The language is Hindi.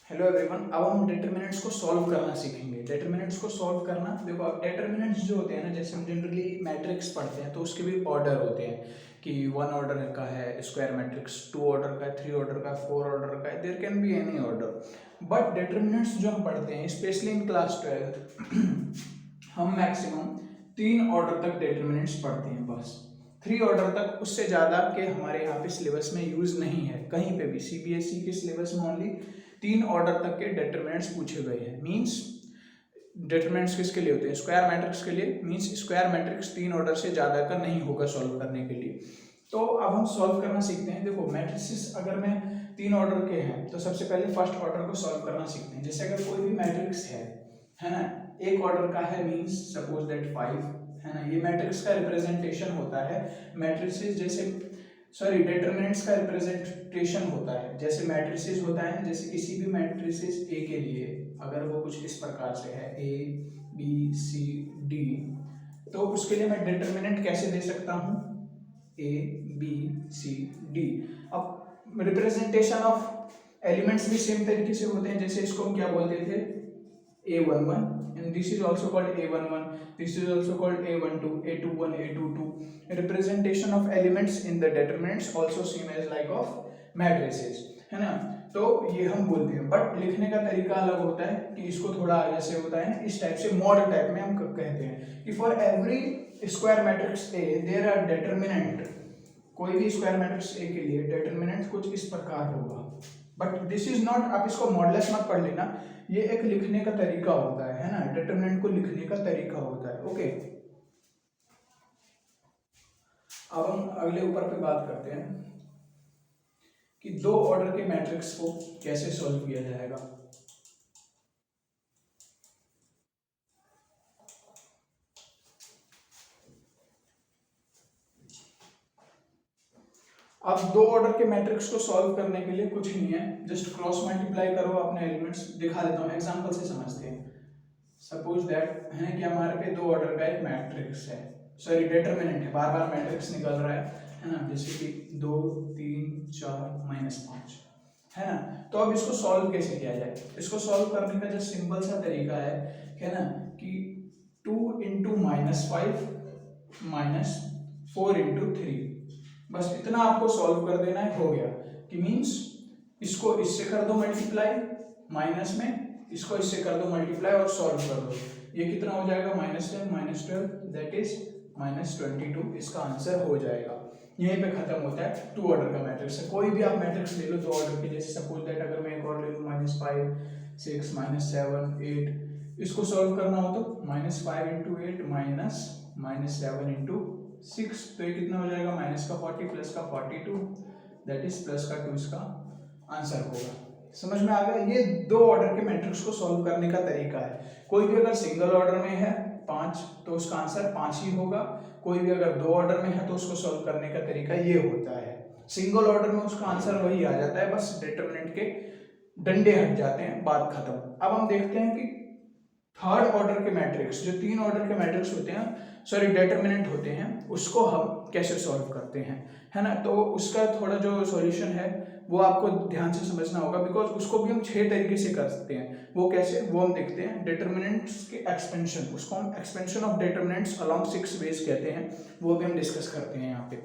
Hello everyone. अब हम डिटर्मिनेंट्स को सॉल्व करना सीखेंगे। डिटर्मिनेंट्स को सॉल्व करना, देखो अब डिटर्मिनेंट्स जो होते हैं ना, जैसे हम जनरली मैट्रिक्स पढ़ते हैं तो उसके भी ऑर्डर होते हैं कि 1 ऑर्डर का है स्क्वायर मैट्रिक्स, 2 ऑर्डर का है, 3 ऑर्डर का है, 4 ऑर्डर का है, there can be any order. But determinants जो हम पढ़ते हैं स्पेशली इन क्लास 12 हम मैक्सिमम 3 ऑर्डर तक डिटर्मिनेंट्स पढ़ते हैं, बस 3 ऑर्डर तक। उससे ज़्यादा के हमारे यहाँ पे सिलेबस में यूज़ नहीं है कहीं पे भी। सीबीएसई के सिलेबस में ओनली 3 ऑर्डर तक के डिटरमिनेंट्स पूछे गए हैं। मींस डिटरमिनेंट्स किसके लिए होते हैं? स्क्वायर मैट्रिक्स के लिए। मींस स्क्वायर मैट्रिक्स 3 ऑर्डर से ज़्यादा का नहीं होगा सॉल्व करने के लिए। तो अब हम सॉल्व करना सीखते हैं। देखो मैट्रिसेस अगर मैं 3 ऑर्डर के हैं तो सबसे पहले फर्स्ट ऑर्डर को सॉल्व करना सीखते हैं। जैसे अगर कोई भी मैट्रिक्स है ना, एक ऑर्डर का है, मींस सपोज दैट 5 है ना, ये मैट्रिक्स का रिप्रेजेंटेशन होता है। मैट्रिसेस जैसे डिटरमिनेंट्स का रिप्रेजेंटेशन होता है जैसे मैट्रिसेस होता है। जैसे किसी भी मैट्रिसेस ए के लिए अगर वो कुछ इस प्रकार से है ए बी सी डी, तो उसके लिए मैं डिटरमिनेंट कैसे दे सकता हूँ? A B C D. अब रिप्रेजेंटेशन ऑफ एलिमेंट्स भी सेम तरीके से होते हैं। जैसे इसको हम क्या बोलते थे? A11 and this is also called A11, this is also called A12, A21, A22. Representation of elements in the determinants also seen as like of matrices, है ना। तो ये हम बोलते हैं, बट लिखने का तरीका अलग होता है कि इसको थोड़ा जैसे होता है ना, इस टाइप से मॉड टाइप में हम कहते हैं कि for every square matrix A there are determinant. कोई भी स्क्वायर मैट्रिक्स ए के लिए डिटरमिनेंट कुछ इस प्रकार होगा। बट दिस इज नॉट, आप इसको मॉडलेस मत पढ़ लेना, ये एक लिखने का तरीका होता है ना, डिटरमिनेंट को लिखने का तरीका होता है। ओके, अब हम अगले ऊपर पे बात करते हैं कि 2 ऑर्डर के मैट्रिक्स को कैसे सॉल्व किया जाएगा। अब 2 ऑर्डर के मैट्रिक्स को सॉल्व करने के लिए कुछ नहीं है, जस्ट क्रॉस मल्टीप्लाई करो अपने एलिमेंट्स। दिखा देता हूँ एग्जांपल से समझते हैं। सपोज दैट है कि हमारे पे 2 ऑर्डर का एक मैट्रिक्स है, डिटरमिनेंट है, बार बार मैट्रिक्स निकल रहा है ना, जैसे कि 2 3 4 -5 है ना। तो अब इसको सॉल्व कैसे किया जाए? इसको सॉल्व करने का जो सिंपल सा तरीका है ना, कि 2 × -5 -4 × 3, बस इतना आपको सॉल्व कर देना है, हो गया। कि मींस इसको इससे कर दो मल्टीप्लाई माइनस में, इसको इससे कर दो मल्टीप्लाई और सॉल्व कर दो। ये कितना हो जाएगा? -10 -12 दैट इज -22। इसका आंसर हो जाएगा। यहीं पे खत्म होता है 2 ऑर्डर का मैट्रिक्स है। कोई भी आप मैट्रिक्स ले लो 2 ऑर्डर के, जैसे सपोज दैट अगर मैं एक और ले लूँ -5 6 -7 8, इसको सॉल्व करना हो तो -5 × 8 -7 × 6, तो ये कितना हो जाएगा? माइनस का 40 प्लस का 42 दैट इज प्लस का 2, इसका आंसर होगा। समझ में आ गया? ये 2 ऑर्डर के मैट्रिक्स को सॉल्व करने का तरीका है। कोई भी अगर सिंगल ऑर्डर में है 5 तो उसका आंसर 5 ही होगा। कोई भी अगर 2 ऑर्डर में है तो उसको सॉल्व करने का तरीका ये होता है। सिंगल ऑर्डर में उसका आंसर वही आ जाता है, बस डिटरमिनेंट के डंडे हट जाते हैं, बात खत्म। अब हम देखते हैं कि थर्ड ऑर्डर के मैट्रिक्स, जो 3 ऑर्डर के मैट्रिक्स होते हैं, डिटरमिनेंट होते हैं, उसको हम कैसे सॉल्व करते हैं, है ना। तो उसका थोड़ा जो सॉल्यूशन है वो आपको ध्यान से समझना होगा, बिकॉज उसको भी हम 6 तरीके से कर सकते हैं। वो कैसे, वो हम देखते हैं। डिटरमिनेंट्स के एक्सपेंशन, उसको हम expansion of determinants along 6 ways कहते हैं, वो भी हम डिस्कस करते हैं यहाँ पे।